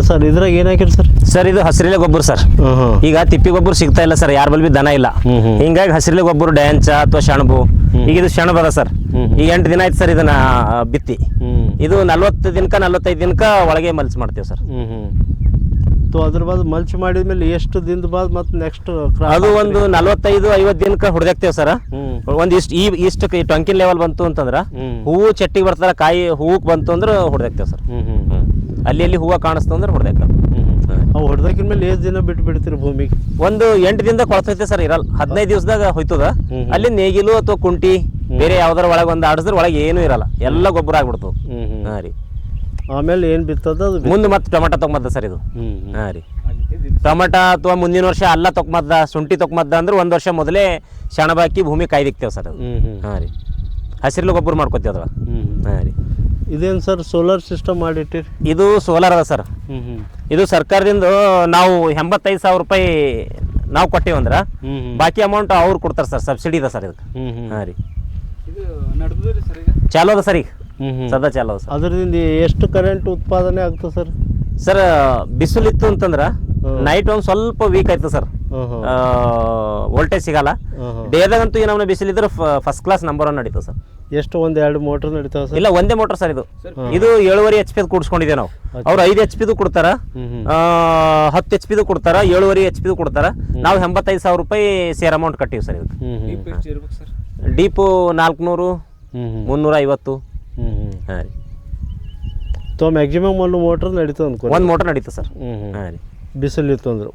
Sir ಇದ್ರಾಗ ಏನು ಹಾಕಿರಿ ಸರ್? ಸರ್ ಇದು ಹಸಿರೆಲೆ ಗೊಬ್ಬರ ಸರ್. ಈಗ ತಿಪ್ಪಿ ಗೊಬ್ಬರ ಸಿಗ್ತಾ ಇಲ್ಲ ಸರ್, ಯಾರ ಬಲ್ ಬಿ ದನ ಇಲ್ಲ. ಹಿಂಗಾಗಿ ಹಸಿರೆಲೆ ಗೊಬ್ಬರ ಡ್ಯಾಂಚ ಅಥವಾ ಶಣಬು. ಈಗ ಇದು ಶಣಬ ಅದ ಸರ್. ಈಗ 8 ದಿನ ಆಯ್ತು ಸರ್ ಇದನ್ನ ಬಿತ್ತಿ. ಇದು 40 ದಿನಕ್ಕೆ 45 ದಿನಕ್ಕೆ ಒಳಗೆ ಮಲ್ಚ್ ಮಾಡ್ತೇವೆ ಸರ್. ಅದ್ರ ಬಾದ್ ಮಲ್ಚ್ ಮಾಡಿದ್ಮೇಲೆ ಎಷ್ಟು ದಿನದ ಬಾದ್ ಮತ್ತೆ ನೆಕ್ಸ್ಟ್ ಅದು ಒಂದು 45-50 ದಿನಕ್ಕೆ ಹೊಡೆದಾಕ್ತೇವೆ ಸರ್. ಒಂದು ಇಷ್ಟು ಟೊಂಕಿನ ಲೆವೆಲ್ ಬಂತು ಅಂತಂದ್ರೆ ಹೂವು ಚಟ್ಟಿಗೆ ಬರ್ತಾರ, ಕಾಯಿ ಹೂವಕ್ಕೆ ಬಂತು ಅಂದ್ರೆ ಹೊಡೆದಾಕ್ತೇವೆ ಸರ್. ಅಲ್ಲಿ ಹೂವು ಕಾಣಿಸ್ತು ಅಂದ್ರೆ ಹೊಡೆದಾಕ. ಹೊಡೆದಾಕಿನ ಮೇಲೆ ಎಷ್ಟು ದಿನ ಬಿಟ್ಟು ಬಿಡ್ತೀರಿ ಭೂಮಿಗೆ? ಒಂದು 8 ದಿನದಾಗ ಕೊಳ್ತೈತೆ ಸರ್, ಇರಲ್ಲ. 15 ದಿವಸದಾಗ ಹೋಯ್ತದ. ಅಲ್ಲಿ ನೇಗಿಲು ಅಥವಾ ಕುಂಟಿ ಬೇರೆ ಯಾವ್ದಾರ ಒಳಗೆ ಒಂದು ಆಡಿಸಿದ್ರೆ ಒಳಗೆ ಏನೂ ಇರಲ್ಲ, ಎಲ್ಲ ಗೊಬ್ಬರ ಆಗ್ಬಿಡ್ತದೆ. ಹಾಂ ರೀ. ಆಮೇಲೆ ಏನು ಬಿತ್ತದ ಮುಂದೆ ಮತ್ತೆ ಟೊಮೆಟೊ ತೊಗೊಂಬದ್ದ ಸರ್ ಇದು. ಹಾಂ ರೀ. ಟೊಮೆಟೊ ಅಥವಾ ಮುಂದಿನ ವರ್ಷ ಅಲ್ಲ ತೊಗೊಂಬದ್ದ, ಶುಂಠಿ ತೊಗೊಂಬದ್ದ ಅಂದ್ರೆ 1 ವರ್ಷ ಮೊದಲೇ ಶಣಬ ಹಾಕಿ ಭೂಮಿ ಕಾಯ್ದಿಕ್ತೇವೆ ಸರ್ ಅದು. ಹಾಂ ರೀ. ಹಸಿರು ಗೊಬ್ಬರ ಮಾಡ್ಕೊತೀವಿ ಅದ್ರ. ಹಾಂ ರೀ. ಇದೇನು ಸರ್ ಸೋಲಾರ್ ಸಿಸ್ಟಮ್ ಮಾಡಿಟ್ಟಿರಿ? ಇದು ಸೋಲಾರ್ ಅದ ಸರ್. ಇದು ಸರ್ಕಾರದಿಂದ ನಾವು 85,000 ರೂಪಾಯಿ ನಾವು ಕೊಟ್ಟೇವಂದ್ರೆ ಬಾಕಿ ಅಮೌಂಟ್ ಅವ್ರು ಕೊಡ್ತಾರೆ ಸರ್. ಸಬ್ಸಿಡಿ ಇದೆ ಸರ್ ಇದಕ್ಕೆ. ಹಾಂ ರೀ. ಚಾಲು ಅದ ಸರ್ ಈಗ ಸದಾ ಚಾಲು ಅದ ಸರ್. ಅದರಿಂದ ಎಷ್ಟು ಕರೆಂಟ್ ಉತ್ಪಾದನೆ ಆಗ್ತದೆ ಸರ್? ಸರ್ ಬಿಸಿಲು ಇತ್ತು ಅಂತಂದ್ರೆ ನೈಟ್ ಒಂದು ಸ್ವಲ್ಪ ವೀಕ್ ಆಯ್ತು ಸರ್, ವೋಲ್ಟೇಜ್ ಸಿಗಲ್ಲ. ಡೇದಾಗಂತೂ ಈ ನಮ್ಮನೆ ಬಿಸಿಲಿದ್ರೆ ಫಸ್ಟ್ ಕ್ಲಾಸ್ ನಂಬರ್ 1 ನಡೀತದೆ ಸರ್. ಎಷ್ಟು 1-2 ಮೋಟರ್ ನಡೀತಾವೆ ಸರ್? ಇಲ್ಲ, ಒಂದೇ ಮೋಟರ್ ಸರ್ ಇದು. ಇದು 7.5 HP ಕೂಡಿಸ್ಕೊಂಡಿದ್ದೇವೆ ನಾವು. ಅವ್ರು 5 HP ಕೊಡ್ತಾರ, 10 HP ಕೊಡ್ತಾರ, 7.5 HP ಕೊಡ್ತಾರ. ನಾವು 85,000 ರೂಪಾಯಿ ಸೇರ್ ಅಮೌಂಟ್ ಕಟ್ಟಿವಿ ಸರ್ ಇದಕ್ಕೆ. ಡೀಪು 400, 350. ಹಾಂ ರೀ. ಮ್ಯಾಕ್ಸಿಮಮ್ 1 ಮೋಟರ್ ನಡೀತದೆ ಅನ್ಕೋ. 1 ಮೋಟರ್ ನಡೀತದೆ ಸರ್. ಹಾಂ ರೀ. ಬಿಸಿಲಿತ್ತು ಅಂದ್ರೆ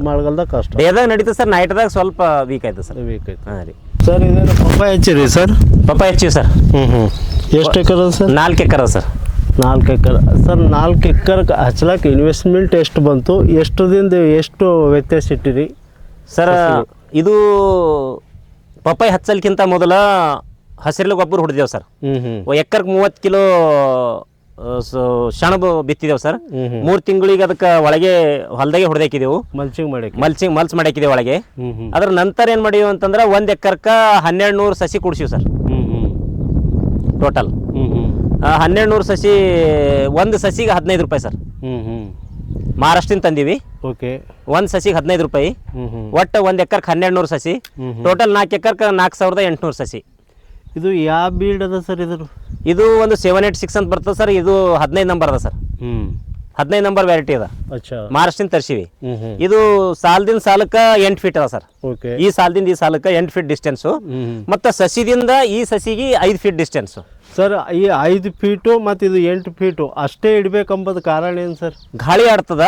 ಮಳೆಗಾಲದಾಗ ಕಷ್ಟ. ಡೇದಾಗ ನಡೀತದೆ ಸರ್, ನೈಟ್ದಾಗ ಸ್ವಲ್ಪ ವೀಕ್ ಆಯ್ತು ಸರ್. ವೀಕ್ ಆಯ್ತು. ಹಾಂ ರೀ. ಸರ್ ಇದೇನು ಪಪ್ಪಾಯ ಹಚ್ಚಿರಿ ಸರ್? Papaya ಹಚ್ಚಿವಿ sir. ಎಷ್ಟು ಎಕರೆ ಅದ ಸರ್? 4 ಎಕರೆ ಅದ ಸರ್. 4 ಎಕರೆ ಸರ್. 4 ಎಕರೆ ಹಚ್ಲಾಕ ಇನ್ವೆಸ್ಟ್ಮೆಂಟ್ ಎಷ್ಟು ಬಂತು? ಎಷ್ಟು ದಿನದ ಎಷ್ಟು ವ್ಯತ್ಯಾಸ ಇಟ್ಟಿರಿ ಸರ್? ಇದು ಪಪ್ಪಾಯ ಹಚ್ಚಲ್ಕಿಂತ ಮೊದಲ ಹಸಿರೆಲೆ ಗೊಬ್ಬರ ಹೊಡೆದೇವು ಸರ್. ಎಕರ್ಗೆ 30 ಕಿಲೋ ಶಣಬು ಬಿತ್ತಿದೇವು ಸರ್. 3 ತಿಂಗಳಿಗೆ ಅದಕ್ಕೆ ಒಳಗೆ ಹೊಲದಾಗೆ ಹೊಡೆದಾಕಿದೆವು, ಮಲ್ಚ್ ಮಾಡಾಕಿದೆವು ಒಳಗೆ. ಅದ್ರ ನಂತರ ಏನು ಮಾಡೀವಿ ಅಂತಂದ್ರೆ 1 ಎಕರ್ಕ 1200 ಸಸಿ ಕುಡ್ಸಿವಿ ಸರ್. ಟೋಟಲ್ 1200 ಸಸಿ. ಒಂದು ಸಸಿಗೆ 15 ರೂಪಾಯಿ ಸರ್. ಮಹಾರಾಷ್ಟ್ರದಿಂದ ತಂದೀವಿ. ಓಕೆ. ಒಂದು ಸಸಿಗೆ 15 ರೂಪಾಯಿ. ಒಟ್ಟು 1 ಎಕರ್ಗೆ 1200 ಸಸಿ. ಟೋಟಲ್ 4 ಎಕರ್ಗೆ 4800 ಸಸಿ. ಇದು ಯಾವ ಬೀಡ್ ಅದ ಸರ್? ಇದು ಒಂದು 786 ಅಂತ ಬರ್ತದೆ ಸರ್. ಇದು 15 ನಂಬರ್ ಅದ ಸರ್. 15 ನಂಬರ್ ವ್ಯಾರೈಟಿ ಅದ. ಮಹಾರಾಷ್ಟ್ರದಿಂದ ತರಿಸಿವಿ. ಇದು ಸಾಲದಿಂದ ಸಾಲಕ್ಕೆ 8 ಫೀಟ್ ಅದ ಸರ್. ಈ ಸಾಲದಿಂದ ಈ ಸಾಲಕ್ಕೆ 8 ಫೀಟ್ ಡಿಸ್ಟೆನ್ಸು. ಮತ್ತು ಸಸಿದಿಂದ ಈ ಸಸಿಗೆ 5 ಫೀಟ್ ಡಿಸ್ಟೆನ್ಸು ಸರ್. ಈ 5 ಫೀಟು ಮತ್ತು ಇದು 8 ಫೀಟು ಅಷ್ಟೇ ಇಡಬೇಕಂಬುದು ಕಾರಣ ಏನು ಸರ್? ಗಾಳಿ ಆಡ್ತದ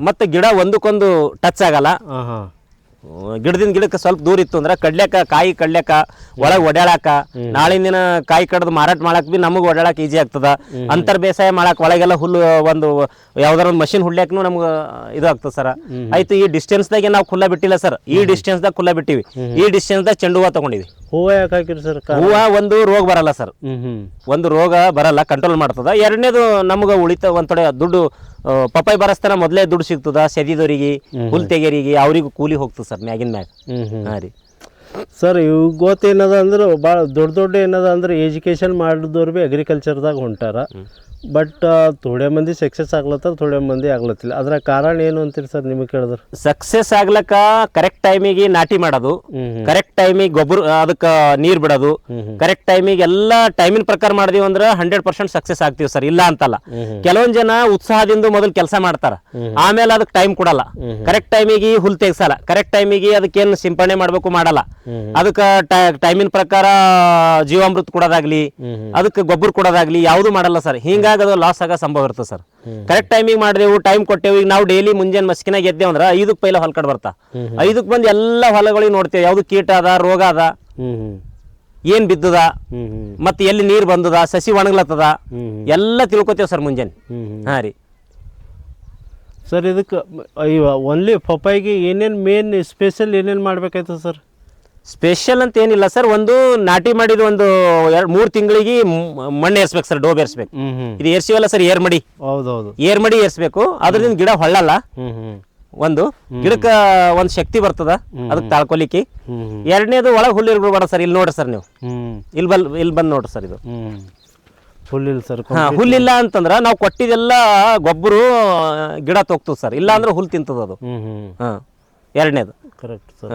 ಮತ್ತು ಗಿಡ ಒಂದಕ್ಕೊಂದು ಟಚ್ ಆಗಲ್ಲ. ಗಿಡದಿಂದ ಗಿಡಕ್ಕೆ ಸ್ವಲ್ಪ ದೂರ ಇತ್ತು ಅಂದ್ರೆ ಕಾಯಿ ಕಡ್ಲ್ಯಾಕ ಒಳಗೆ ಓಡಾಡಕ, ನಾಳಿನ ದಿನ ಕಾಯಿ ಕಡ್ದು ಮಾರಾಟ ಮಾಡಕ್ ಬಿ ನಮಗೆ ಓಡಾಡಕ್ ಈಜಿ ಆಗ್ತದ. ಅಂತರ್ ಬೇಸಾಯ ಮಾಡಕ್ ಒಳಗೆಲ್ಲ ಹುಲ್ಲು ಒಂದು ಯಾವ್ದಾರ ಒಂದು ಮಷಿನ್ ಹುಡ್ಲ್ಯಾಕನು ನಮ್ಗೆ ಇದು ಆಗ್ತದೆ ಸರ್. ಆಯ್ತು. ಈ ಡಿಸ್ಟೆನ್ಸ್ದಾಗೆ ನಾವು ಖುಲ್ಲ ಬಿಟ್ಟಿಲ್ಲ ಸರ್. ಈ ಡಿಸ್ಟೆನ್ಸ್ದಾಗ ಖುಲ್ಲ ಬಿಟ್ಟಿವಿ. ಈ ಡಿಸ್ಟೆನ್ಸ್ದಾಗ ಚೆಂಡು ಹೂವು ತಗೊಂಡಿವಿ. ಹೂವು ಯಾಕೆ ಹಾಕಿರಿ ಸರ್? ಹೂವು ಒಂದು ರೋಗ ಬರಲ್ಲ ಸರ್. ಒಂದು ರೋಗ ಬರಲ್ಲ, ಕಂಟ್ರೋಲ್ ಮಾಡ್ತದ. ಎರಡನೇದು ನಮ್ಗೆ ಉಳಿತ ಒಂದ್ ಕಡೆ ದುಡ್ಡು. ಪಪ್ಪಾಯಿ ಬರಸ್ತಾನ ಮೊದಲೇ ದುಡ್ಡು ಸಿಗ್ತದ ಸೆದಿದವರಿಗೆ, ಹುಲ್ ತೆಗೆಯರಿಗೆ, ಅವ್ರಿಗೂ ಕೂಲಿ ಹೋಗ್ತದೆ ಸರ್ ಮ್ಯಾಗಿನ ಮ್ಯಾಗ. ಹಾಂ ರೀ. ಸರ್ ಇವು ಗೊತ್ತೇನದ ಅಂದ್ರೆ ಭಾಳ ದೊಡ್ಡ ಏನದ ಅಂದ್ರೆ ಎಜುಕೇಷನ್ ಮಾಡಿದವ್ರು ಭೀ ಅಗ್ರಿಕಲ್ಚರ್ದಾಗ ಹೊಂಟಾರ. ಬಟ್ ಥೋಡೆ ಮಂದಿ ಸಕ್ಸಸ್ ಆಗ್ಲತ್ತಾರ, ಥೋಡೆ ಮಂದಿ ಆಗ್ಲತ್ತಿಲ್ಲ. ಅದರ ಕಾರಣ ಏನು ಅಂತೀರಿ ಸರ್ ನಿಮಗೆ ಕೇಳಿದ್ರೆ? ಸಕ್ಸಸ್ ಆಗ್ಲಕ್ಕ ಕರೆಕ್ಟ್ ಟೈಮಿಗೆ ನಾಟಿ ಮಾಡೋದು, ಕರೆಕ್ಟ್ ಟೈಮಿಗೆ ಗೊಬ್ಬರ ಅದಕ್ಕೆ ನೀರು ಬಿಡೋದು, ಕರೆಕ್ಟ್ ಟೈಮಿಗೆ ಎಲ್ಲ ಟೈಮಿನ ಪ್ರಕಾರ ಮಾಡಿದೀವಿ ಅಂದ್ರೆ 100% ಸಕ್ಸಸ್ ಆಗ್ತೀವಿ ಸರ್. ಇಲ್ಲ ಅಂತಲ್ಲ. ಕೆಲವೊಂದು ಜನ ಉತ್ಸಾಹದಿಂದ ಮೊದಲು ಕೆಲಸ ಮಾಡ್ತಾರ, ಆಮೇಲೆ ಅದಕ್ಕೆ ಟೈಮ್ ಕೊಡಲ್ಲ. ಕರೆಕ್ಟ್ ಟೈಮಿಗೆ ಹುಲ್ ತೆಗ್ಸಲ್ಲ, ಕರೆಕ್ಟ್ ಟೈಮಿಗೆ ಅದಕ್ಕೇನು ಸಿಂಪಡಣೆ ಮಾಡಬೇಕು ಮಾಡಲ್ಲ. ಅದಕ್ಕೆ ಟೈಮಿನ ಪ್ರಕಾರ ಜೀವಾಮೃತ ಕೊಡೋದಾಗ್ಲಿ, ಅದಕ್ಕೆ ಗೊಬ್ಬರ ಕೊಡೋದಾಗ್ಲಿ ಯಾವುದು ಮಾಡಲ್ಲ ಸರ್. ಹಿಂಗಾಗಿ ಅದು ಲಾಸ್ ಆಗೋ ಸಂಭವ ಇರ್ತದೆ ಸರ್. ಕರೆಕ್ಟ್ ಟೈಮಿಗೆ ಮಾಡಿದೆವು, ಟೈಮ್ ಕೊಟ್ಟೆವು. ಈಗ ನಾವು ಡೈಲಿ ಮುಂಜಾನೆ ಮಸ್ಕಿನಾಗ ಎದ್ದೇವೆ ಅಂದ್ರೆ 5ಕ್ಕೆ ಪೈಲ ಹೊಲ ಕಡೆ ಬರ್ತಾ, 5ಕ್ಕೆ ಬಂದು ಎಲ್ಲ ಹೊಲಗಳಿಗೆ ನೋಡ್ತೇವೆ. ಯಾವ್ದು ಕೀಟ ಅದ, ರೋಗ ಅದ, ಏನ್ ಬಿದ್ದದ, ಮತ್ತೆ ಎಲ್ಲಿ ನೀರು ಬಂದದ, ಸಸಿ ಒಣಗ್ಲತ್ತದ, ಎಲ್ಲ ತಿಳ್ಕೊತೇವೆ ಸರ್ ಮುಂಜಾನೆ. ಹಾಂ ರೀ. ಸರ್ ಇದಕ್ಕೆ ಓನ್ಲಿ ಪಪ್ಪಾಯಿಗೆ ಏನೇನು ಮೇನ್ ಸ್ಪೆಷಲ್ ಏನೇನು ಮಾಡ್ಬೇಕಾಯ್ತದೆ ಸರ್? ಸ್ಪೆಷಲ್ ಅಂತ ಏನಿಲ್ಲ ಸರ್. ಒಂದು ನಾಟಿ ಮಾಡಿದ ಒಂದು 3 ತಿಂಗಳಿಗೆ ಮಣ್ಣು ಏರ್ಸ್ಬೇಕು ಸರ್, ಡೋಬ್ ಏರ್ಸ್ಬೇಕು. ಇದು ಏರ್ಸಿವಲ್ಲ ಸರ್, ಏರ್ಮಡಿ. ಹೌದೌದು, ಏರ್ಮಡಿ ಏರ್ಸ್ಬೇಕು. ಅದರಿಂದ ಗಿಡ ಹೊಳ್ಳಲ್ಲ. ಒಂದು ಗಿಡಕ್ಕೆ ಒಂದು ಶಕ್ತಿ ಬರ್ತದ ಅದಕ್ಕೆ ತಾಳ್ಕೊಲಿಕ್ಕೆ. ಎರಡನೇದು ಒಳಗೆ ಹುಲ್ಲು ಇರ್ಬಿಡ್ಬೇಡ ಸರ್. ಇಲ್ಲಿ ನೋಡ್ರಿ ಸರ್, ನೀವು ಇಲ್ಲಿ ಬಂದು ನೋಡ್ರಿ ಸರ್. ಇದು ಹುಲ್ಲಿಲ್ಲ ಸರ್. ಹಾ, ಹುಲ್ಲಿಲ್ಲ ಅಂತಂದ್ರ ನಾವು ಕೊಟ್ಟಿದ್ದೆಲ್ಲ ಗೊಬ್ಬರ ಗಿಡ ತೊಗ್ತದ ಸರ್. ಇಲ್ಲ ಅಂದ್ರೆ ಹುಲ್ ತಿಂತದ ಅದು. ಹಾ, ಎರಡನೇದು ಕರೆಕ್ಟ್ ಸರ್.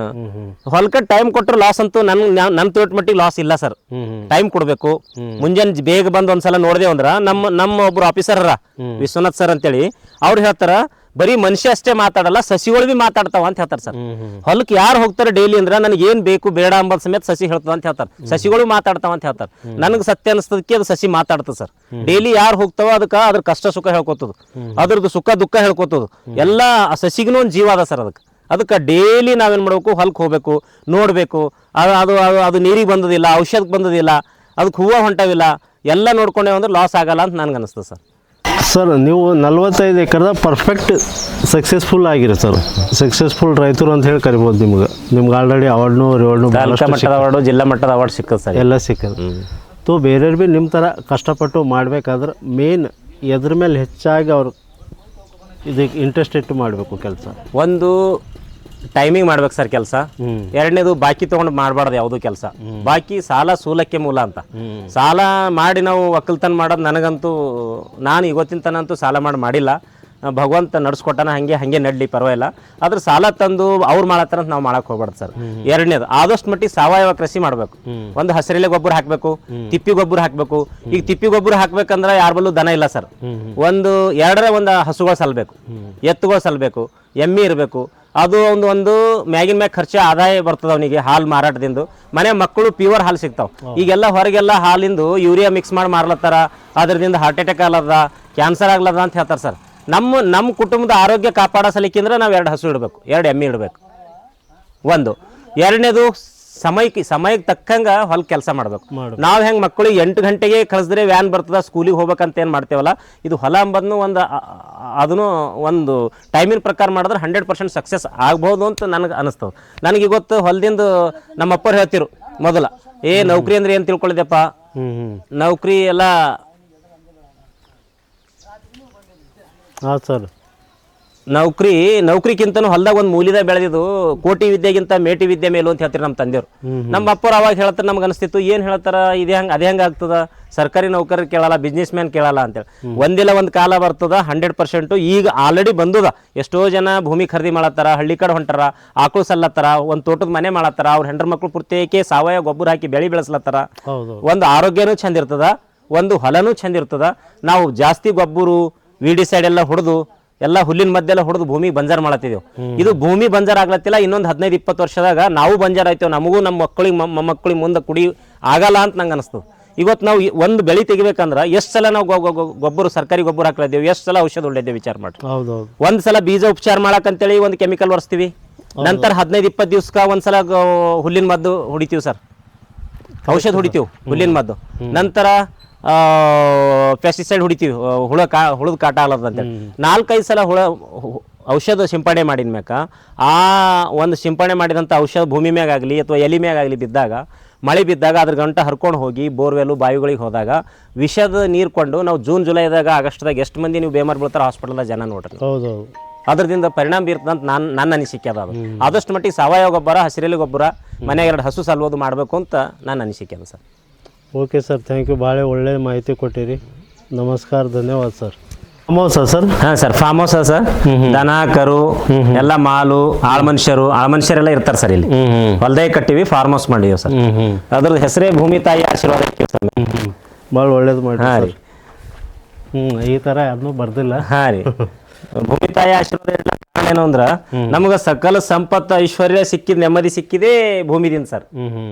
ಹೊಲಕ್ಕೆ ಟೈಮ್ ಕೊಟ್ಟರೆ ಲಾಸ್ ಅಂತೂ ನನ್ನ ತೋಟ ಮಟ್ಟಿಗೆ ಲಾಸ್ ಇಲ್ಲ ಸರ್. ಟೈಮ್ ಕೊಡಬೇಕು. ಮುಂಜಾನೆ ಬೇಗ ಬಂದು ಒಂದ್ಸಲ ನೋಡಿದೆವು ಅಂದ್ರೆ ನಮ್ಮ ಒಬ್ರು ಆಫೀಸರ್ ವಿಶ್ವನಾಥ್ ಸರ್ ಅಂತೇಳಿ ಅವ್ರು ಹೇಳ್ತಾರ, ಬರೀ ಮನುಷ್ಯ ಅಷ್ಟೇ ಮಾತಾಡಲ್ಲ, ಸಸಿಗಳು ಬಿ ಮಾತಾಡ್ತಾವ ಅಂತ ಹೇಳ್ತಾರೆ ಸರ್. ಹೊಲಕ್ಕೆ ಯಾರು ಹೋಗ್ತಾರೆ ಡೈಲಿ ಅಂದ್ರೆ ನನಗೆ ಏನ್ ಬೇಕು ಬೇಡ ಅಂಬದ್ ಸಮೇತ ಸಸಿ ಹೇಳ್ತದ ಅಂತ ಹೇಳ್ತಾರೆ. ಸಸಿಗಳು ಮಾತಾಡ್ತಾವ ಅಂತ ಹೇಳ್ತಾರೆ. ನನಗೆ ಸತ್ಯ ಅನಿಸ್ತದಕ್ಕೆ ಅದು ಸಸಿ ಮಾತಾಡ್ತದೆ ಸರ್. ಡೈಲಿ ಯಾರು ಹೋಗ್ತಾವ ಅದಕ್ಕೆ ಅದ್ರ ಕಷ್ಟ ಸುಖ ಹೇಳ್ಕೊತದು, ಅದ್ರದ್ದು ಸುಖ ದುಃಖ ಹೇಳ್ಕೊತದು. ಎಲ್ಲ ಸಸಿಗೂ ಒಂದು ಜೀವ ಅದ ಸರ್. ಅದಕ್ಕೆ ಡೈಲಿ ನಾವೇನು ಮಾಡಬೇಕು, ಹೊಲಕ್ಕೆ ಹೋಗ್ಬೇಕು, ನೋಡಬೇಕು. ಅದು ನೀರಿಗೆ ಬಂದದಿಲ್ಲ, ಔಷಧಕ್ಕೆ ಬಂದದಿಲ್ಲ, ಅದಕ್ಕೆ ಹೂವು ಹೊಂಟವಿಲ್ಲ, ಎಲ್ಲ ನೋಡ್ಕೊಂಡೇವೆ ಅಂದ್ರೆ ಲಾಸ್ ಆಗಲ್ಲ ಅಂತ ನನಗೆ ಅನಿಸ್ತದೆ ಸರ್. ಸರ್ ನೀವು 45 ಎಕರೆದ ಪರ್ಫೆಕ್ಟ್ ಸಕ್ಸಸ್ಫುಲ್ ಆಗಿರಿ ಸರ್. ಸಕ್ಸಸ್ಫುಲ್ ರೈತರು ಅಂತ ಹೇಳಿ ಕರಿಬೋದು ನಿಮ್ಗೆ ಆಲ್ರೆಡಿ ಅವಾರ್ಡ್ನು ರಿವಾರ್ಡ್ನು ತಾಲೂಕಾ ಮಟ್ಟದ ಅವಾರ್ಡು, ಜಿಲ್ಲಾ ಮಟ್ಟದ ಅವಾರ್ಡ್ ಸಿಕ್ಕದು ಸರ್, ಎಲ್ಲ ಸಿಕ್ಕದು. ತೋ ಬೇರೆಯವ್ರು ಭೀ ನಿಮ್ಮ ಥರ ಕಷ್ಟಪಟ್ಟು ಮಾಡಬೇಕಾದ್ರೆ ಮೇನ್ ಎದ್ರ ಮೇಲೆ ಹೆಚ್ಚಾಗಿ ಅವ್ರು ಇದಕ್ಕೆ ಇಂಟ್ರೆಸ್ಟ್ ಇಟ್ಟು ಮಾಡಬೇಕು ಕೆಲಸ. ಒಂದು ಟೈಮಿಂಗ್ ಮಾಡ್ಬೇಕು ಸರ್ ಕೆಲಸ. ಎರಡನೇದು ಬಾಕಿ ತೊಗೊಂಡು ಮಾಡಬಾರ್ದು ಯಾವುದೂ ಕೆಲಸ. ಬಾಕಿ ಸಾಲ ಸೂಲಕ್ಕೆ ಮೂಲ ಅಂತ. ಸಾಲ ಮಾಡಿ ನಾವು ಒಕ್ಕಲ್ತನ ಮಾಡೋದು ನನಗಂತೂ, ನಾನು ಇವತ್ತಿನ ತನ ಅಂತೂ ಸಾಲ ಮಾಡಿಲ್ಲ. ಭಗವಂತ ನಡ್ಸ್ಕೊಟ್ಟಾನ, ಹಂಗೆ ನಡ್ಲಿ ಪರವಾಗಿಲ್ಲ. ಆದ್ರೆ ಸಾಲ ತಂದು ಅವ್ರು ಮಾಡತ್ತಾರ ಅಂತ ನಾವು ಮಾಡಕ್ಕೆ ಹೋಗ್ಬಾರ್ದು ಸರ್. ಎರಡನೇದು ಆದಷ್ಟು ಮಟ್ಟಿಗೆ ಸಾವಯವ ಕೃಷಿ ಮಾಡಬೇಕು. ಒಂದು ಹಸಿರೆಲೆ ಗೊಬ್ಬರ ಹಾಕಬೇಕು, ತಿಪ್ಪಿ ಗೊಬ್ಬರ ಹಾಕಬೇಕು. ಈಗ ತಿಪ್ಪಿ ಗೊಬ್ಬರ ಹಾಕ್ಬೇಕಂದ್ರೆ ಯಾರ ಬಲ್ಲೂ ದನ ಇಲ್ಲ ಸರ್. ಒಂದು ಹಸುಗಳು ಸಲ್ಬೇಕು, ಎತ್ತುಗಳು ಸಲ್ಬೇಕು, ಎಮ್ಮೆ ಇರಬೇಕು. ಅದು ಒಂದು ಮ್ಯಾಗಿನ ಮ್ಯಾಗ ಖರ್ಚು ಆದಾಯ ಬರ್ತದೆ ಅವನಿಗೆ ಹಾಲು ಮಾರಾಟದಿಂದ. ಮನೆ ಮಕ್ಕಳು ಪ್ಯೂರ್ ಹಾಲು ಸಿಗ್ತಾವೆ. ಈಗೆಲ್ಲ ಹೊರಗೆಲ್ಲ ಹಾಲಿಂದು ಯೂರಿಯಾ ಮಿಕ್ಸ್ ಮಾಡಿ ಮಾರ್ಲತ್ತಾರ. ಅದರಿಂದ ಹಾರ್ಟ್ ಅಟ್ಯಾಕ್ ಆಗ್ಲದ, ಕ್ಯಾನ್ಸರ್ ಆಗ್ಲದ ಅಂತ ಹೇಳ್ತಾರೆ ಸರ್. ನಮ್ಮ ಕುಟುಂಬದ ಆರೋಗ್ಯ ಕಾಪಾಡೋ ಸಲಿಕ್ಕಿಂದ್ರೆ ನಾವು 2 ಹಸು ಇಡಬೇಕು, 2 ಎಮ್ಮೆ ಇಡಬೇಕು. ಒಂದು. ಎರಡನೇದು ಸಮಯಕ್ಕೆ ತಕ್ಕಂಗೆ ಹೊಲ ಕೆಲಸ ಮಾಡಬೇಕು. ನಾವು ಹೆಂಗೆ ಮಕ್ಕಳಿಗೆ 8 ಗಂಟೆಗೆ ಕಳಿಸಿದ್ರೆ ವ್ಯಾನ್ ಬರ್ತದ ಸ್ಕೂಲಿಗೆ ಹೋಗ್ಬೇಕಂತ ಏನು ಮಾಡ್ತೇವಲ್ಲ, ಇದು ಹೊಲ ಅಂಬದನ್ನು ಅದನ್ನು ಒಂದು ಟೈಮಿನ ಪ್ರಕಾರ ಮಾಡಿದ್ರೆ 100% ಸಕ್ಸಸ್ ಆಗ್ಬೋದು ಅಂತ ನನಗೆ ಅನಿಸ್ತದೆ. ನನಗೆ ಗೊತ್ತು ಹೊಲದಿಂದ ನಮ್ಮಪ್ಪರು ಹೇಳ್ತಿರು ಮೊದಲ, ನೌಕರಿ ಅಂದ್ರೆ ಏನು ತಿಳ್ಕೊಳ್ಳಿದೆಪ್ಪ, ನೌಕರಿ ಎಲ್ಲ ಹಾಂ ಸರ್, ನೌಕರಿಗಿಂತನೂ ಹೊಲ್ದಾಗ ಒಂದು ಮೂಲಿದ ಬೆಳೆದಿದ್ದು ಕೋಟಿ ವಿದ್ಯೆಗಿಂತ ಮೇಟಿ ವಿದ್ಯೆ ಮೇಲು ಅಂತ ಹೇಳ್ತಾರೆ ನಮ್ಮ ತಂದೆಯವರು. ನಮ್ಮ ಅಪ್ಪರು ಅವಾಗ ಹೇಳ್ತಾರೆ, ನಮ್ಗೆ ಅನಿಸ್ತಿತ್ತು ಏನು ಹೇಳ್ತಾರ, ಅದೇ ಹೆಂಗೆ ಆಗ್ತದ, ಸರ್ಕಾರಿ ನೌಕರಿ ಕೇಳಲ್ಲ, ಬಿಸ್ನೆಸ್ ಮ್ಯಾನ್ ಕೇಳಲ್ಲ ಅಂತೇಳಿ. ಒಂದಿಲ್ಲ ಒಂದು ಕಾಲ ಬರ್ತದ 100%. ಈಗ ಆಲ್ರೆಡಿ ಬಂದದ. ಎಷ್ಟೋ ಜನ ಭೂಮಿ ಖರೀದಿ ಮಾಡತ್ತಾರ, ಹಳ್ಳಿ ಕಡೆ ಹೊಂಟಾರ, ಆಕಳು ಸಲ್ಲತ್ತಾರ, ಒಂದು ತೋಟದ ಮನೆ ಮಾಡತ್ತಾರ, ಅವ್ರ ಹೆಂಡ್ರ ಮಕ್ಕಳು ಪೂರ್ತಿಯಾಗಿ ಸಾವಯವ ಗೊಬ್ಬರ ಹಾಕಿ ಬೆಳೆ ಬೆಳೆಸ್ಲತ್ತಾರ. ಒಂದು ಆರೋಗ್ಯನೂ ಚಂದ ಇರ್ತದ, ಒಂದು ಹೊಲನೂ ಚಂದ ಇರ್ತದ. ನಾವು ಜಾಸ್ತಿ ಗೊಬ್ಬರ ವಿಡಿಸೈಡ್ ಎಲ್ಲ ಹೊಡೆದು ಎಲ್ಲ ಹುಲ್ಲಿನ ಮಧ್ಯೆಲ್ಲ ಹೊಡೆದು ಭೂಮಿ ಬಂಜಾರ ಮಾಡತ್ತಿದ್ದೇವೆ. ಇದು ಭೂಮಿ ಬಂಜಾರ ಆಗ್ಲತ್ತಿಲ್ಲ. ಇನ್ನೊಂದು 15-20 ವರ್ಷದಾಗ ನಾವು ಬಂಜಾರ ಆಯ್ತೇವೆ, ನಮಗೂ ನಮ್ಮ ಮಕ್ಕಳಿಗೆ ಮುಂದೆ ಕುಡಿ ಆಗಲ್ಲ ಅಂತ ನಂಗೆ ಅನಿಸ್ತದೆ. ಇವತ್ತು ನಾವು ಒಂದು ಬೆಳೆ ತೆಗಿಬೇಕಂದ್ರೆ ಎಷ್ಟು ಸಲ ನಾವು ಗೊಬ್ಬರ ಸರ್ಕಾರಿ ಗೊಬ್ಬರ ಹಾಕ್ಲಿದ್ದೇವೆ, ಎಷ್ಟು ಸಲ ಔಷಧ ಹೊಡೆದಿದ್ದೇವೆ ವಿಚಾರ ಮಾಡಿ. ಒಂದು ಸಲ ಬೀಜ ಉಪಚಾರ ಮಾಡಕ್ಕಂತೇಳಿ ಒಂದು ಕೆಮಿಕಲ್ ಒರೆಸ್ತೀವಿ. ನಂತರ 15-20 ದಿವ್ಸಕ್ಕೆ ಒಂದ್ಸಲ ಹುಲ್ಲಿನ ಮದ್ದು ಹೊಡಿತೀವಿ ಸರ್, ಔಷಧ ಹೊಡಿತೀವಿ ಹುಲ್ಲಿನ ಮದ್ದು. ನಂತರ ಪೆಸ್ಟಿಸೈಡ್ ಹೊಡಿತೀವಿ, ಹುಳದ ಕಾಟ ಆಗಲ್ಲ ಅಂತೇಳಿ. 4-5 ಸಲ ಔಷಧ ಸಿಂಪಡಣೆ ಮಾಡಿದ ಮ್ಯಾಕ ಆ ಒಂದು ಸಿಂಪಡಣೆ ಮಾಡಿದಂಥ ಔಷಧ ಭೂಮಿ ಮ್ಯಾಗ ಆಗಲಿ ಅಥವಾ ಎಲಿ ಮ್ಯಾಗ ಆಗಲಿ ಬಿದ್ದಾಗ, ಮಳೆ ಬಿದ್ದಾಗ ಅದ್ರ ಗಂಟ ಹರ್ಕೊಂಡು ಹೋಗಿ ಬೋರ್ವೆಲ್ಲು ಬಾವಿಗಳಿಗೆ ಹೋದಾಗ ವಿಷದ ನೀರು ಕೊಂಡು ನಾವು ಜೂನ್ ಜುಲೈದಾಗ ಆಗಸ್ಟ್ದಾಗ ಎಷ್ಟು ಮಂದಿ ನೀವು ಬೇಮಾರ್ ಬೀಳ್ತಾರೆ ಹಾಸ್ಪಿಟಲ್ದಾಗ ಜನ ನೋಡ್ರಿ. ಅದರಿಂದ ಪರಿಣಾಮ ಬೀರ್ತದೆ ಅಂತ ನನ್ನ ಅನಿಸಿಕೆ ಅದ. ಆದಷ್ಟು ಮಟ್ಟಿಗೆ ಸಾವಯವ ಗೊಬ್ಬರ, ಹಸಿರೆಲೆ ಗೊಬ್ಬರ, ಮನೆಗೆ 2 ಹಸು ಸಲ್ಬೋದು ಮಾಡಬೇಕು ಅಂತ ನನ್ನ ಅನಿಸಿಕೆ ಅದ sir. Okay sir, thank you. ಭಾಳ ಒಳ್ಳೆ ಮಾಹಿತಿ ಕೊಟ್ಟಿರಿ. ನಮಸ್ಕಾರ, ಧನ್ಯವಾದ ಸರ್. Farm house sir? ಹಾಂ ಸರ್, ಫಾರ್ಮ್ ಹೌಸ್ ಸರ್. ದನ ಕರು ಎಲ್ಲ ಮಾಲು ಆಳ್ಮನುಷ್ಯರೆಲ್ಲ ಇರ್ತಾರೆ ಸರ್. ಇಲ್ಲಿ ಹೊಲದಾಗ ಕಟ್ಟಿವಿ, ಫಾರ್ಮ್ ಹೌಸ್ ಮಾಡಿವಿ ಸರ್. ಅದ್ರದ್ದು ಹೆಸರೇ ಭೂಮಿ ತಾಯಿ ಆಶೀರ್ವಾದ ಸರ್. ಭಾಳ ಒಳ್ಳೇದು ಮಾಡಿ. ಹಾಂ ರೀ, ಈ ಥರ ಯಾರನ್ನೂ ಬರ್ದಿಲ್ಲ. ಹಾಂ ರೀ, ಭೂಮಿ ತಾಯಿ ಆಶೀರ್ವಾದ ಕಾರಣ ಏನು ಅಂದ್ರೆ ನಮ್ಗೆ ಸಕಲ ಸಂಪತ್ತು ಐಶ್ವರ್ಯ ಸಿಕ್ಕಿದ್, ನೆಮ್ಮದಿ ಸಿಕ್ಕಿದೆ ಭೂಮಿದಿಂದ ಸರ್.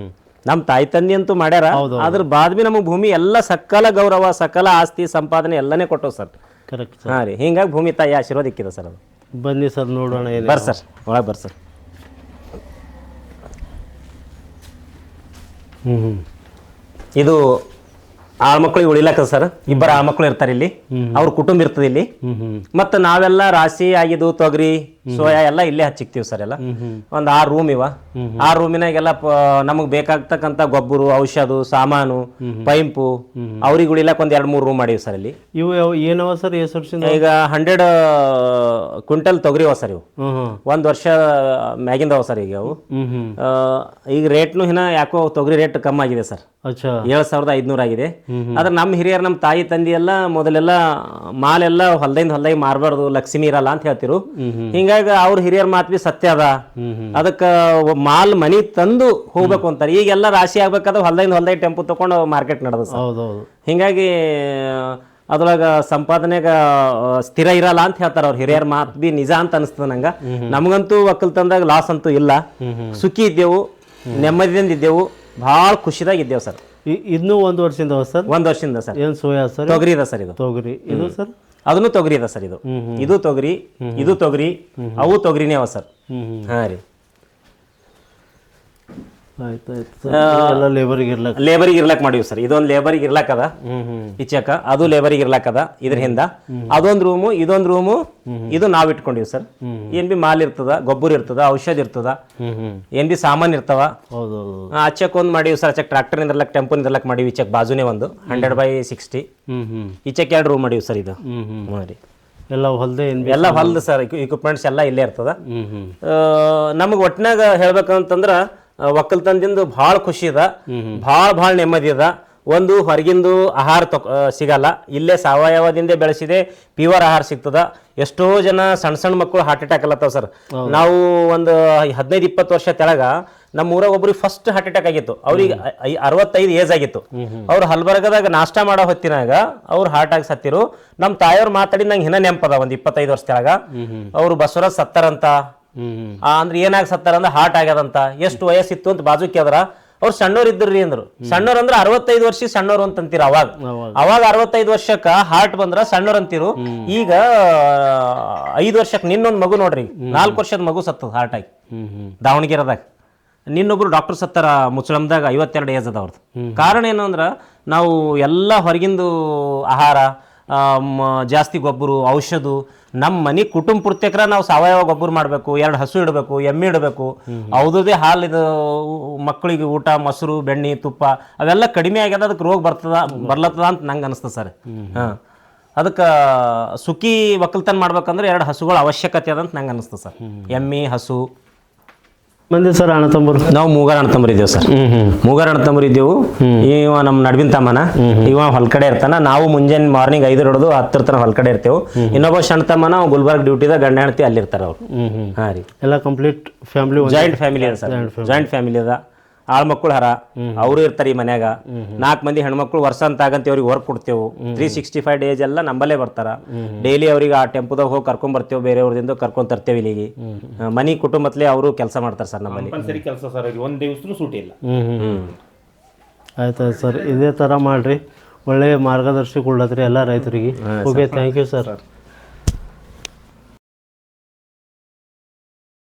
ನಮ್ಮ ತಾಯಿ ತಂದೆ ಅಂತೂ ಮಾಡ್ಯಾರ, ಅದ್ರ ಬಾದ್ ಬಿ ನಮಗೆ ಭೂಮಿ ಎಲ್ಲ ಸಕಲ ಗೌರವ, ಸಕಲ ಆಸ್ತಿ ಸಂಪಾದನೆ ಎಲ್ಲನೇ ಕೊಟ್ಟವು ಸರ್. ಕರೆಕ್ಟ್. ಹಾಂ ರೀ, ಹಿಂಗಾಗಿ ಭೂಮಿ ತಾಯಿ ಆಶೀರ್ವಾದ ಇಕ್ಕಿದೆ ಸರ್. ಅದು ಬನ್ನಿ ಸರ್, ನೋಡೋಣ. ಬರ್ರಿ ಸರ್, ಒಳಗೆ ಬರ್ರಿ ಸರ್. ಇದು ಆಳ್ಮಕ್ಳಿಗೆ ಉಳಿಲಾಕ ಸರ್. 2 ಆಳ್ಮಕ್ಳು ಇರ್ತಾರೆ ಇಲ್ಲಿ, ಅವ್ರ ಕುಟುಂಬ ಇರ್ತದೆ ಇಲ್ಲಿ. ಮತ್ತು ನಾವೆಲ್ಲ ರಾಶಿ ಆಗಿದ್ದು ತೊಗರಿ ಸೋಯಾ ಎಲ್ಲ ಇಲ್ಲೇ ಹಚ್ಚಿಕ್ತೀವಿ ಸರ್. ಎಲ್ಲ ಒಂದು 6 ರೂಮ್ ಇವ. 6 ರೂಮಿನಾಗೆಲ್ಲ ನಮಗೆ ಬೇಕಾಗ್ತಕ್ಕಂಥ ಗೊಬ್ಬರ, ಔಷಧ, ಸಾಮಾನು, ಪೈಂಪು ಅವ್ರಿಗೆ ಉಳಿಲಾಕ ಒಂದು 2-3 ರೂಮ್ ಮಾಡೀವಿ ಸರ್ ಇಲ್ಲಿ. ಇವು ಏನವ ಸರ್? ಈಗ 100 ಕ್ವಿಂಟಲ್ ತೊಗರಿ ಅವ ಸರ್. ಇವು 1 ವರ್ಷ ಮ್ಯಾಗಿಂದ ಅವ ಸರ್. ಈಗ ಅವು ಈಗ ರೇಟ್ನು ಯಾಕೋ ತೊಗರಿ ರೇಟ್ ಕಮ್ಮಿ ಆಗಿದೆ ಸರ್. ಅಚ್ಚಾ 7,500 ಆಗಿದೆ. ಆದ್ರೆ ನಮ್ಮ ಹಿರಿಯರು ನಮ್ಮ ತಾಯಿ ತಂದೆ ಎಲ್ಲ ಮೊದಲೆಲ್ಲ ಮಾಲೆಲ್ಲ ಹೊಲ್ದಾಗಿ ಮಾರಬಾರ್ದು, ಲಕ್ಷ್ಮಿ ಇರಲ್ಲ ಅಂತ ಹೇಳ್ತಿರು. ಹಿಂಗಾಗಿ ಅವ್ರ ಹಿರಿಯರ ಮಾತು ಬಿ ಸತ್ಯ ಅದ. ಅದಕ್ಕೆ ಮಾಲ್ ಮನಿ ತಂದು ಹೋಗ್ಬೇಕು ಅಂತಾರೆ. ಈಗೆಲ್ಲ ರಾಶಿ ಆಗ್ಬೇಕಾದ್ರೆ ಹೊಲ್ದಾಗಿ ಟೆಂಪು ತಗೊಂಡು ಮಾರ್ಕೆಟ್ ನಡೆದ ಸರ್. ಹೌದೌದು. ಹಿಂಗಾಗಿ ಅದ್ರೊಳಗ ಸಂಪಾದನೆಗ ಸ್ಥಿರ ಇರಲ್ಲ ಅಂತ ಹೇಳ್ತಾರೆ ಅವ್ರ ಹಿರಿಯರ ಮಾತು ಬಿ ನಿಜ ಅಂತ ಅನಿಸ್ತದ ನಂಗೆ. ನಮಗಂತೂ ಒಕ್ಕಲ್ತನದಾಗ ಲಾಸ್ ಅಂತೂ ಇಲ್ಲ. ಸುಖಿ ಇದ್ದೆವು, ನೆಮ್ಮದಿಯಿಂದ ಇದ್ದೆವು, ಭಾಳ ಖುಷಿದಾಗ ಇದ್ದೇವೆ ಸರ್. ಇನ್ನೂ 1 ವರ್ಷದಿಂದ ಸರ್? 1 ವರ್ಷದಿಂದ ಸರ್. ಏನು ಸೋಯಾ ಸರ್? ತೊಗರಿ ಇದೆ ಸರ್. ಇದು ತೊಗರಿ. ಇದು ಸರ್? ಅದನ್ನು ತೊಗರಿ ಇದೆ ಸರ್. ಇದು ತೊಗರಿ, ಇದು ತೊಗರಿ, ಅವು ತೊಗರಿನೇ ಅವ ಸರ್. ಹಾಂ ರೀ. ಆಯ್ತಾಯ್ತು. ಲೇಬರಿಗೆ ಇರ್ಲಕ್ ಮಾಡಿವಿ ಸರ್. ಇದೊಂದು ಲೇಬರಿಗೆ ಇರ್ಲಕ್ ಅದ ಇಚ್ಚಕ, ಅದು ಲೇಬರಿಗೆ ಇರ್ಲಕ್ ಅದ. ಇದ್ರ ಹಿಂದ ಅದೊಂದು ರೂಮು, ಇದೊಂದು ರೂಮು, ಇದು ನಾವ್ ಇಟ್ಕೊಂಡಿವಿ ಸರ್. ಏನ್ ಬಿ ಮಾಲ್ ಇರ್ತದ, ಗೊಬ್ಬರ ಇರ್ತದ, ಔಷಧ ಇರ್ತದ, ಏನ್ ಬಿ ಸಾಮಾನ್ ಇರ್ತಾವ. ಅಚ್ಚಕ್ ಒಂದ್ ಮಾಡಿವಿ ಸರ್. ಅಚ್ಚಕ್ ಟ್ರಾಕ್ಟರ್ ನಿಂದ್ರಲಕ್, ಟೆಂಪೋ ನಿಂದ್ರಲಕ್ ಮಾಡಿವಿ. ಇಚ್ಚಕ್ ಬಾಜುನೇ ಒಂದು 100/60. ಇಚ್ಚಕ್ 2 ರೂಮ್ ಮಾಡಿವಿ ಸರ್. ಇದು ರೀ ಎಲ್ಲ ಹೊಲ್ದೆ, ಎಲ್ಲ ಹೊಲ್ದು ಸರ್. ಇಕ್ವಿಪ್ಮೆಂಟ್ಸ್ ಎಲ್ಲ ಇಲ್ಲೇ ಇರ್ತದ. ನಮಗ್ ಒಟ್ಟಿನಾಗ ಹೇಳ್ಬೇಕಂತಂದ್ರ ಒಕ್ಕಲ್ತನದಿಂದ ಭಾಳ ಖುಷಿ ಅದ, ಭಾಳ ನೆಮ್ಮದಿ ಅದ. ಒಂದು ಹೊರಗಿಂದು ಆಹಾರ ಸಿಗಲ್ಲ, ಇಲ್ಲೇ ಸಾವಯವದಿಂದ ಬೆಳೆಸಿದೆ ಪ್ಯೂರ್ ಆಹಾರ ಸಿಗ್ತದ. ಎಷ್ಟೋ ಜನ ಸಣ್ಣ ಮಕ್ಕಳು ಹಾರ್ಟ್ ಅಟ್ಯಾಕ್ ಅಲ್ಲತ್ತಾವ ಸರ್. ನಾವು ಒಂದು 15-20 ವರ್ಷ ತೆಳಗ ನಮ್ಮ ಊರಾಗ ಒಬ್ರಿಗೆ ಫಸ್ಟ್ ಹಾರ್ಟ್ ಅಟ್ಯಾಕ್ ಆಗಿತ್ತು. ಅವ್ರಿಗೆ 65 ಏಜ್ ಆಗಿತ್ತು. ಅವ್ರು ಹಲ್ಬರ್ಗದಾಗ ನಾಷ್ಟ ಮಾಡೋ ಹೊತ್ತಿನಾಗ ಅವ್ರು ಹಾರ್ಟ್ ಆಗಿ ಸತ್ತಿರು. ನಮ್ಮ ತಾಯಿಯವ್ರು ಮಾತಾಡಿ ನಂಗೆ ಹಿನ್ನ ನೆನಪದ. ಒಂದು 25 ವರ್ಷ ತೆಳಗ ಅವ್ರು ಬಸವರಾಜ್ ಸತ್ತಾರಂತ. ಅಂದ್ರೆ ಏನಾಗ ಸತ್ತಾರ ಅಂದ್ರೆ ಹಾರ್ಟ್ ಆಗ್ಯದಂತ. ಎಷ್ಟು ವಯಸ್ಸಿತ್ತು ಅಂತ ಬಾಜು ಕೇಳಿದ್ರ ಅವ್ರು ಸಣ್ಣವ್ರು ಇದ್ರಿ ಅಂದ್ರು. ಸಣ್ಣವ್ರು ಅಂದ್ರೆ 65 ವರ್ಷ ಸಣ್ಣವ್ರು ಅಂತಂತೀರ. ಅವಾಗ 65 ವರ್ಷಕ್ಕ ಹಾರ್ಟ್ ಬಂದ್ರ ಸಣ್ಣವ್ರು ಅಂತೀರು. ಈಗ 5 ವರ್ಷಕ್ಕೆ ನಿನ್ನೊಂದು ಮಗು ನೋಡ್ರಿ, 4 ವರ್ಷದ ಮಗು ಸತ್ತದ ಹಾರ್ಟ್ ಆಗಿ ದಾವಣಗೆರೆದಾಗ. ನಿನ್ನೊಬ್ರು ಡಾಕ್ಟರ್ ಸತ್ತಾರ ಮುಚ್ಚಳಮ್ದಾಗ, 52 ಏಜ್ ಅದ ಅವ್ರದ್ದು. ಕಾರಣ ಏನು ಅಂದ್ರೆ ನಾವು ಎಲ್ಲ ಹೊರಗಿಂದು ಆಹಾರ, ಜಾಸ್ತಿ ಗೊಬ್ಬರ, ಔಷಧ, ನಮ್ಮ ಮನೆ ಕುಟುಂಬ ಪೂರ್ತಿಕರ ನಾವು ಸಾವಯವ ಗೊಬ್ಬರ ಮಾಡಬೇಕು. 2 ಹಸು ಇಡಬೇಕು, ಎಮ್ಮೆ ಇಡಬೇಕು. ಅವ್ರದೇ ಹಾಲು, ಇದು ಮಕ್ಕಳಿಗೆ ಊಟ, ಮೊಸರು, ಬೆಣ್ಣೆ, ತುಪ್ಪ ಅವೆಲ್ಲ ಕಡಿಮೆ ಆಗ್ಯದ. ಅದಕ್ಕೆ ರೋಗ ಬರ್ಲತ್ತದ ಅಂತ ನಂಗೆ ಅನಿಸ್ತದೆ ಸರ್. ಅದಕ್ಕೆ ಸುಖಿ ಒಕ್ಕಲ್ತನ ಮಾಡ್ಬೇಕಂದ್ರೆ 2 ಹಸುಗಳ ಅವಶ್ಯಕತೆ ಅದಂತ ನಂಗೆ ಅನಿಸ್ತದೆ ಸರ್. ಎಮ್ಮೆ, ಹಸು. ಮಂದಿ ಸರ್ ಅಣ್ಣ ತಮ್ಮರು? ನಾವು 3 ಅಣ್ಣ ತಮ್ಮರು ಇದ್ದೇವೆ ಸರ್. 3 ಅಣ್ಣ ತಮ್ಮರು ಇದ್ದೇವು. ಇವ ನಮ್ಮ ನಡುವಿನ ತಮ್ಮನ, ಇವ ಹೊಲ್ಕಡೆ ಇರ್ತಾನ. ನಾವು ಮುಂಜಾನೆ ಮಾರ್ನಿಂಗ್ 5 ಹಿಡಿದು 10 ತನಕ ಹೊಲ್ಕಡೆ ಇರ್ತೇವೆ. ಇನ್ನೊಬ್ಬ ಸಣ್ಣ ತಮ್ಮನ ಗುಲ್ಬರ್ಗ ಡ್ಯೂಟಿದಾಗ ಗಂಡ ಹೆಂಡತಿ ಅಲ್ಲಿರ್ತಾರ ಅವ್ರು. ಹಾಂ ರೀ. ಎಲ್ಲ ಕಂಪ್ಲೀಟ್ ಫ್ಯಾಮಿಲಿ, ಜಾಯಿಂಟ್ ಫ್ಯಾಮಿಲಿ ಅದ ಸರ್. ಜಾಯಿಂಟ್ ಫ್ಯಾಮಿಲಿ ಅದ. ಆಳ್ಮಕ್ಳು ಹರ ಅವರು ಇರ್ತಾರೆ ಈ ಮನ್ಯಾಗ. 4 ಮಂದಿ ಹೆಣ್ಮಕ್ಳು ವರ್ಷ ಅಂತ ಆಗಂತ ಅವ್ರಿಗೆ ವರ್ಕ್ ಕೊಡ್ತೇವೆ. 365 ಡೇಸ್ ಎಲ್ಲ ನಂಬಲ್ಲೇ ಬರ್ತಾರ. ಡೈಲಿ ಅವ್ರಿಗೆ ಆ ಟೆಂಪೋದಾಗ ಹೋಗಿ ಕರ್ಕೊಂಡ್ ಬರ್ತೇವೆ, ಬೇರೆಯವ್ರದಿಂದ ಕರ್ಕೊಂಡ್ ತರ್ತೇವೆ ಇಲ್ಲಿಗೆ. ಮನಿ ಕುಟುಂಬತ್ಲೆ ಅವರು ಕೆಲಸ ಮಾಡ್ತಾರೆ ಸರ್ ನಮ್ಮಲ್ಲಿ. ಕೆಲಸ ಸರ್, ಒಂದು ದಿವಸ ಸೂಟಿ ಇಲ್ಲ. ಆಯ್ತಾಯ್ತು ಸರ್, ಇದೇ ಥರ ಮಾಡ್ರಿ. ಒಳ್ಳೆಯ ಮಾರ್ಗದರ್ಶಿ ಕೊಡ್ಲತ್ರಿ ಎಲ್ಲ ರೈತರಿಗೆ. Okay, thank you sir.